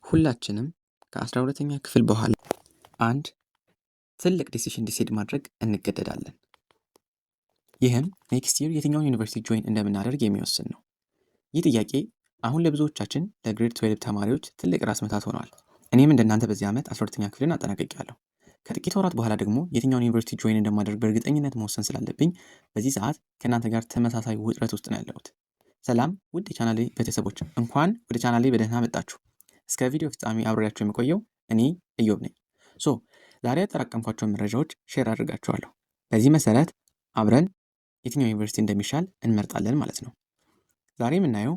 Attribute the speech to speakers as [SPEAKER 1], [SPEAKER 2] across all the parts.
[SPEAKER 1] ሁላችንም ከ12ኛ ክፍል በኋላ አንድ ትልቅ ዲሲሽን ዲሳይድ ማድረግ እንገደዳለን። ይህም ኔክስት ይር የትኛውን ዩኒቨርሲቲ ጆይን እንደምናደርግ የሚወስን ነው። ይህ ጥያቄ አሁን ለብዙዎቻችን ለግሬድ 12 ተማሪዎች ትልቅ ራስ ምታት ሆነዋል። እኔም እንደናንተ በዚህ ዓመት 12ኛ ክፍልን አጠናቅቄያለሁ። ከጥቂት ወራት በኋላ ደግሞ የትኛውን ዩኒቨርሲቲ ጆይን እንደማደርግ በእርግጠኝነት መወሰን ስላለብኝ በዚህ ሰዓት ከእናንተ ጋር ተመሳሳይ ውጥረት ውስጥ ነው ያለሁት። ሰላም ውድ የቻናሌ ቤተሰቦች፣ እንኳን ወደ ቻናሌ በደህና መጣችሁ። እስከ ቪዲዮ ፍጻሜ አብሬያችሁ የምቆየው እኔ ኢዮብ ነኝ። ዛሬ ያጠራቀምኳቸውን መረጃዎች ሼር አድርጋችኋለሁ። በዚህ መሰረት አብረን የትኛው ዩኒቨርሲቲ እንደሚሻል እንመርጣለን ማለት ነው። ዛሬ የምናየው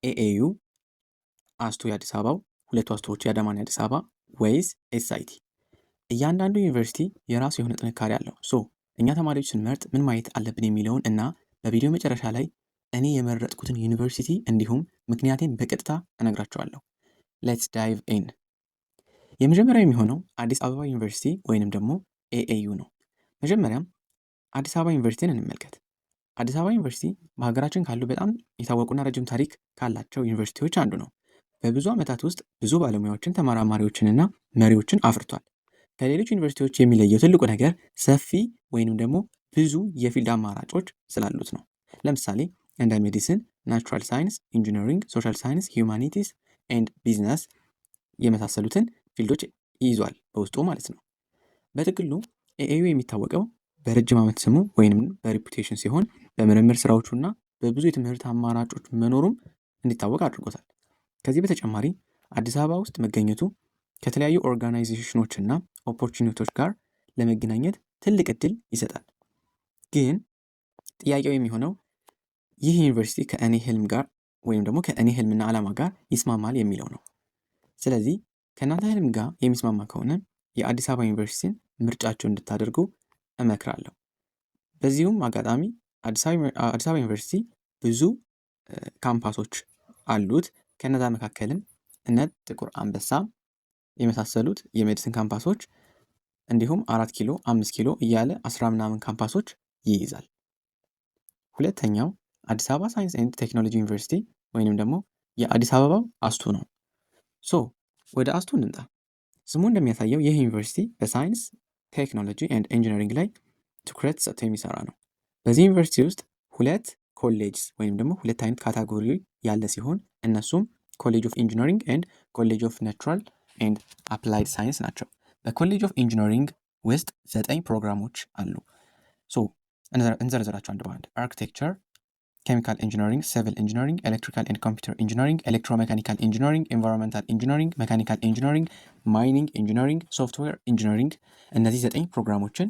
[SPEAKER 1] ኤኤዩ፣ አስቱ የአዲስ አበባው፣ ሁለቱ አስቶዎች የአዳማና የአዲስ አበባ ወይስ ኤስአይቲ። እያንዳንዱ ዩኒቨርሲቲ የራሱ የሆነ ጥንካሬ አለው። እኛ ተማሪዎች ስንመርጥ ምን ማየት አለብን የሚለውን እና በቪዲዮ መጨረሻ ላይ እኔ የመረጥኩትን ዩኒቨርሲቲ እንዲሁም ምክንያቴን በቀጥታ እነግራቸዋለሁ። ሌትስ ዳይቭ ኢን። የመጀመሪያው የሚሆነው አዲስ አበባ ዩኒቨርሲቲ ወይንም ደግሞ ኤኤዩ ነው። መጀመሪያም አዲስ አበባ ዩኒቨርሲቲን እንመልከት። አዲስ አበባ ዩኒቨርሲቲ በሀገራችን ካሉ በጣም የታወቁና ረጅም ታሪክ ካላቸው ዩኒቨርሲቲዎች አንዱ ነው። በብዙ ዓመታት ውስጥ ብዙ ባለሙያዎችን፣ ተመራማሪዎችንና መሪዎችን አፍርቷል። ከሌሎች ዩኒቨርሲቲዎች የሚለየው ትልቁ ነገር ሰፊ ወይንም ደግሞ ብዙ የፊልድ አማራጮች ስላሉት ነው። ለምሳሌ እንደ ሜዲሲን፣ ናቹራል ሳይንስ፣ ኢንጂነሪንግ፣ ሶሻል ሳይንስ፣ ሂውማኒቲስ ኤንድ ቢዝነስ የመሳሰሉትን ፊልዶች ይይዟል በውስጡ ማለት ነው። በጥቅሉ ኤኤዩ የሚታወቀው በረጅም ዓመት ስሙ ወይንም በሪፑቴሽን ሲሆን በምርምር ስራዎቹና በብዙ የትምህርት አማራጮች መኖሩም እንዲታወቅ አድርጎታል። ከዚህ በተጨማሪ አዲስ አበባ ውስጥ መገኘቱ ከተለያዩ ኦርጋናይዜሽኖችና ኦፖርቹኒቲዎች ጋር ለመገናኘት ትልቅ እድል ይሰጣል። ግን ጥያቄው የሚሆነው ይህ ዩኒቨርሲቲ ከእኔ ህልም ጋር ወይም ደግሞ ከእኔ ህልምና ዓላማ ጋር ይስማማል የሚለው ነው። ስለዚህ ከእናንተ ህልም ጋር የሚስማማ ከሆነ የአዲስ አበባ ዩኒቨርሲቲን ምርጫቸው እንድታደርጉ እመክራለሁ። በዚሁም አጋጣሚ አዲስ አበባ ዩኒቨርሲቲ ብዙ ካምፓሶች አሉት። ከነዛ መካከልም እነ ጥቁር አንበሳ የመሳሰሉት የሜዲሲን ካምፓሶች እንዲሁም 4 ኪሎ፣ 5 ኪሎ እያለ 10 ምናምን ካምፓሶች ይይዛል። ሁለተኛው አዲስ አበባ ሳይንስ ኤንድ ቴክኖሎጂ ዩኒቨርሲቲ ወይንም ደግሞ የአዲስ አበባው አስቱ ነው። ወደ አስቱ እንምጣ። ስሙ እንደሚያሳየው ይህ ዩኒቨርሲቲ በሳይንስ ቴክኖሎጂ ኤንድ ኢንጂነሪንግ ላይ ትኩረት ሰጥቶ የሚሰራ ነው። በዚህ ዩኒቨርሲቲ ውስጥ ሁለት ኮሌጅስ ወይም ደግሞ ሁለት አይነት ካታጎሪ ያለ ሲሆን እነሱም ኮሌጅ ኦፍ ኢንጂነሪንግ ኤንድ ኮሌጅ ኦፍ ናቹራል ኤንድ አፕላይድ ሳይንስ ናቸው። በኮሌጅ ኦፍ ኢንጂነሪንግ ውስጥ 9 ፕሮግራሞች አሉ። እንዘርዝራቸው አንድ በአንድ። አርኪቴክቸር፣ ኬሚካል ኢንጂነሪንግ፣ ሲቪል ኢንጂነሪንግ፣ ኤሌክትሪካል ኤንድ ኮምፒውተር ኢንጂነሪንግ፣ ኤሌክትሮሜካኒካል ኢንጂነሪንግ፣ ኤንቫይሮንመንታል ኢንጂነሪንግ፣ ሜካኒካል ኢንጂነሪንግ፣ ማይኒንግ ኢንጂነሪንግ፣ ሶፍትዌር ኢንጂነሪንግ። እነዚህ 9 ፕሮግራሞችን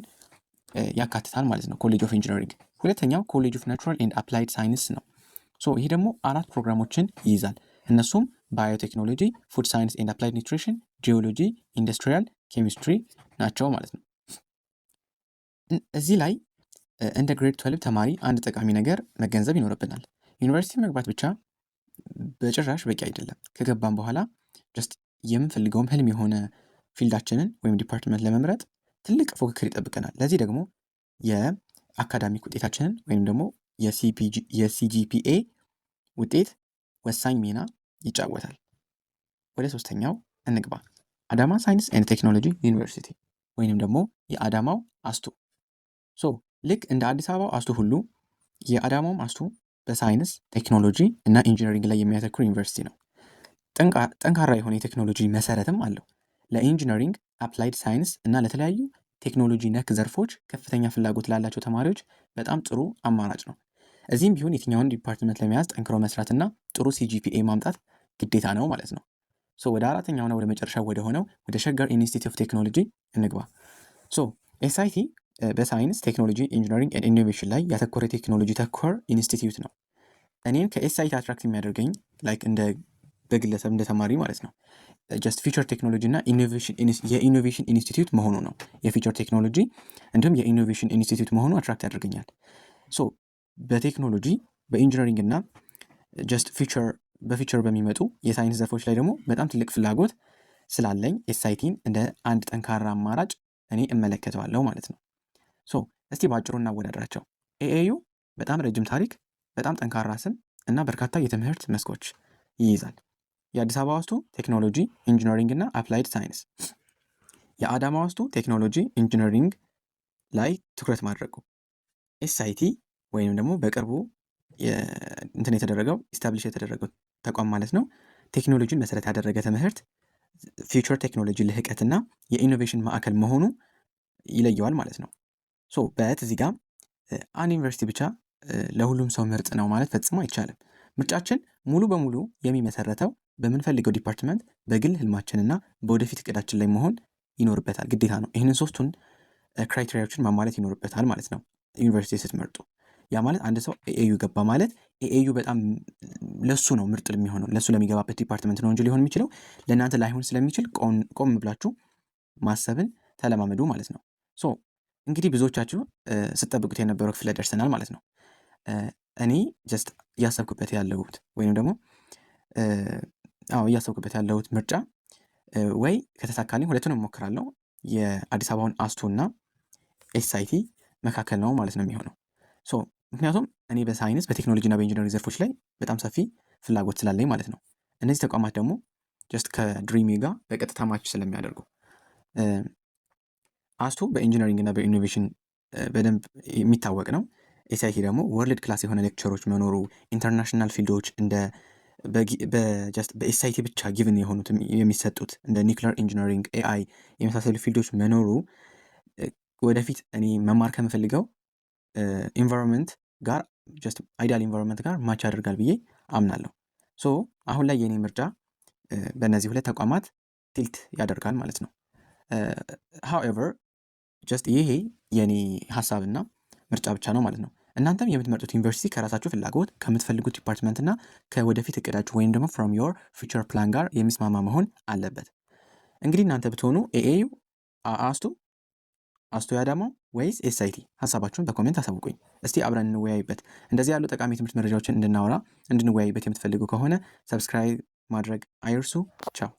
[SPEAKER 1] ያካትታል ማለት ነው ኮሌጅ ኦፍ ኢንጂነሪንግ። ሁለተኛው ኮሌጅ ኦፍ ናቹራል ኤንድ አፕላይድ ሳይንስ ነው። ይህ ደግሞ 4 ፕሮግራሞችን ይይዛል። እነሱም ባዮቴክኖሎጂ፣ ፉድ ሳይንስ ኤንድ አፕላይድ ኒውትሪሽን፣ ጂኦሎጂ፣ ኢንዱስትሪያል ኬሚስትሪ ናቸው ማለት ነው። እዚህ ላይ እንደ ግሬድ 12 ተማሪ አንድ ጠቃሚ ነገር መገንዘብ ይኖርብናል። ዩኒቨርሲቲ መግባት ብቻ በጭራሽ በቂ አይደለም። ከገባም በኋላ ጀስት የምንፈልገውም ህልም የሆነ ፊልዳችንን ወይም ዲፓርትመንት ለመምረጥ ትልቅ ፉክክር ይጠብቀናል። ለዚህ ደግሞ የአካዳሚክ ውጤታችንን ወይም ደግሞ የሲጂፒኤ ውጤት ወሳኝ ሚና ይጫወታል። ወደ ሶስተኛው እንግባ። አዳማ ሳይንስ ኤንድ ቴክኖሎጂ ዩኒቨርሲቲ ወይንም ደግሞ የአዳማው አስቱ። ልክ እንደ አዲስ አበባው አስቱ ሁሉ የአዳማውም አስቱ በሳይንስ ቴክኖሎጂ እና ኢንጂነሪንግ ላይ የሚያተኩር ዩኒቨርሲቲ ነው። ጠንካራ የሆነ የቴክኖሎጂ መሰረትም አለው። ለኢንጂነሪንግ፣ አፕላይድ ሳይንስ እና ለተለያዩ ቴክኖሎጂ ነክ ዘርፎች ከፍተኛ ፍላጎት ላላቸው ተማሪዎች በጣም ጥሩ አማራጭ ነው። እዚህም ቢሆን የትኛውን ዲፓርትመንት ለመያዝ ጠንክሮ መስራትና ጥሩ ሲጂፒኤ ማምጣት ግዴታ ነው ማለት ነው። ወደ አራተኛውና ወደ መጨረሻው ወደ ሆነው ወደ ሸገር ኢንስቲትዩት ኦፍ ቴክኖሎጂ እንግባ። ኤስአይቲ በሳይንስ ቴክኖሎጂ፣ ኢንጂነሪንግ ኤንድ ኢኖቬሽን ላይ ያተኮረ ቴክኖሎጂ ተኮር ኢንስቲትዩት ነው። እኔም ከኤስአይቲ አትራክት የሚያደርገኝ እንደ በግለሰብ እንደ ተማሪ ማለት ነው ጀስት ፊቸር ቴክኖሎጂ እና የኢኖቬሽን ኢንስቲትዩት መሆኑ ነው። የፊቸር ቴክኖሎጂ እንዲሁም የኢኖቬሽን ኢንስቲትዩት መሆኑ አትራክት ያደርገኛል። በቴክኖሎጂ በኢንጂነሪንግ እና ጀስት በፊቸር በሚመጡ የሳይንስ ዘርፎች ላይ ደግሞ በጣም ትልቅ ፍላጎት ስላለኝ ኤስአይቲን እንደ አንድ ጠንካራ አማራጭ እኔ እመለከተዋለሁ ማለት ነው። እስቲ በአጭሩ እናወዳድራቸው። ኤኤዩ በጣም ረጅም ታሪክ፣ በጣም ጠንካራ ስም እና በርካታ የትምህርት መስኮች ይይዛል። የአዲስ አበባ ውስጡ ቴክኖሎጂ፣ ኢንጂነሪንግ እና አፕላይድ ሳይንስ። የአዳማ ውስጡ ቴክኖሎጂ፣ ኢንጂነሪንግ ላይ ትኩረት ማድረጉ። ኤስአይቲ ወይም ደግሞ በቅርቡ እንትን የተደረገው ኢስታብሊሽ የተደረገው ተቋም ማለት ነው ቴክኖሎጂን መሰረት ያደረገ ትምህርት ፊውቸር ቴክኖሎጂ ልህቀትና የኢኖቬሽን ማዕከል መሆኑ ይለየዋል ማለት ነው። ሶ በት እዚህ ጋር አንድ ዩኒቨርሲቲ ብቻ ለሁሉም ሰው ምርጥ ነው ማለት ፈጽሞ አይቻልም። ምርጫችን ሙሉ በሙሉ የሚመሰረተው በምንፈልገው ዲፓርትመንት በግል ህልማችንና በወደፊት እቅዳችን ላይ መሆን ይኖርበታል፣ ግዴታ ነው። ይህንን ሶስቱን ክራይቴሪያዎችን ማሟላት ይኖርበታል ማለት ነው ዩኒቨርሲቲ ስትመርጡ። ያ ማለት አንድ ሰው ኤኤዩ ገባ ማለት ኤኤዩ በጣም ለሱ ነው ምርጥ የሚሆነው፣ ለሱ ለሚገባበት ዲፓርትመንት ነው እንጂ ሊሆን የሚችለው ለእናንተ ላይሆን ስለሚችል ቆም ብላችሁ ማሰብን ተለማመዱ ማለት ነው። ሶ እንግዲህ ብዙዎቻችሁ ስጠብቁት የነበረው ክፍል ደርሰናል ማለት ነው። እኔ ጀስት እያሰብኩበት ያለሁት ወይም ደግሞ እያሰብኩበት ያለሁት ምርጫ ወይ ከተሳካልኝ ሁለቱንም እሞክራለሁ፣ የአዲስ አበባውን አስቶ እና ኤስአይቲ መካከል ነው ማለት ነው የሚሆነው። ሶ ምክንያቱም እኔ በሳይንስ በቴክኖሎጂ እና በኢንጂነሪንግ ዘርፎች ላይ በጣም ሰፊ ፍላጎት ስላለኝ ማለት ነው። እነዚህ ተቋማት ደግሞ ጀስት ከድሪሜ ጋር በቀጥታ ማች ስለሚያደርጉ አስቶ በኢንጂነሪንግ እና በኢኖቬሽን በደንብ የሚታወቅ ነው። ኤስአይቲ ደግሞ ወርልድ ክላስ የሆነ ሌክቸሮች መኖሩ፣ ኢንተርናሽናል ፊልዶች እንደ በኤስአይቲ ብቻ ጊቭን የሆኑት የሚሰጡት እንደ ኒውክሊር ኢንጂነሪንግ፣ ኤአይ የመሳሰሉ ፊልዶች መኖሩ ወደፊት እኔ መማር ከምፈልገው ኢንቫይሮንመንት ጋር ጀስት አይዲያል ኢንቫይሮንመንት ጋር ማች ያደርጋል ብዬ አምናለሁ። ሶ አሁን ላይ የኔ ምርጫ በእነዚህ ሁለት ተቋማት ቲልት ያደርጋል ማለት ነው። ሃውኤቨር ጀስት ይሄ የኔ ሀሳብና ምርጫ ብቻ ነው ማለት ነው። እናንተም የምትመርጡት ዩኒቨርሲቲ ከራሳችሁ ፍላጎት ከምትፈልጉት ዲፓርትመንት እና ከወደፊት እቅዳችሁ ወይም ደግሞ ፍሮም ዮር ፊውቸር ፕላን ጋር የሚስማማ መሆን አለበት። እንግዲህ እናንተ ብትሆኑ ኤኤዩ፣ አስቶ የአዳማው ወይስ ኤስአይቲ? ሀሳባችሁን በኮሜንት አሳውቁኝ። እስቲ አብረን እንወያይበት። እንደዚህ ያሉ ጠቃሚ ትምህርት መረጃዎችን እንድንወያይበት የምትፈልጉ ከሆነ ሰብስክራይብ ማድረግ አይርሱ። ቻው።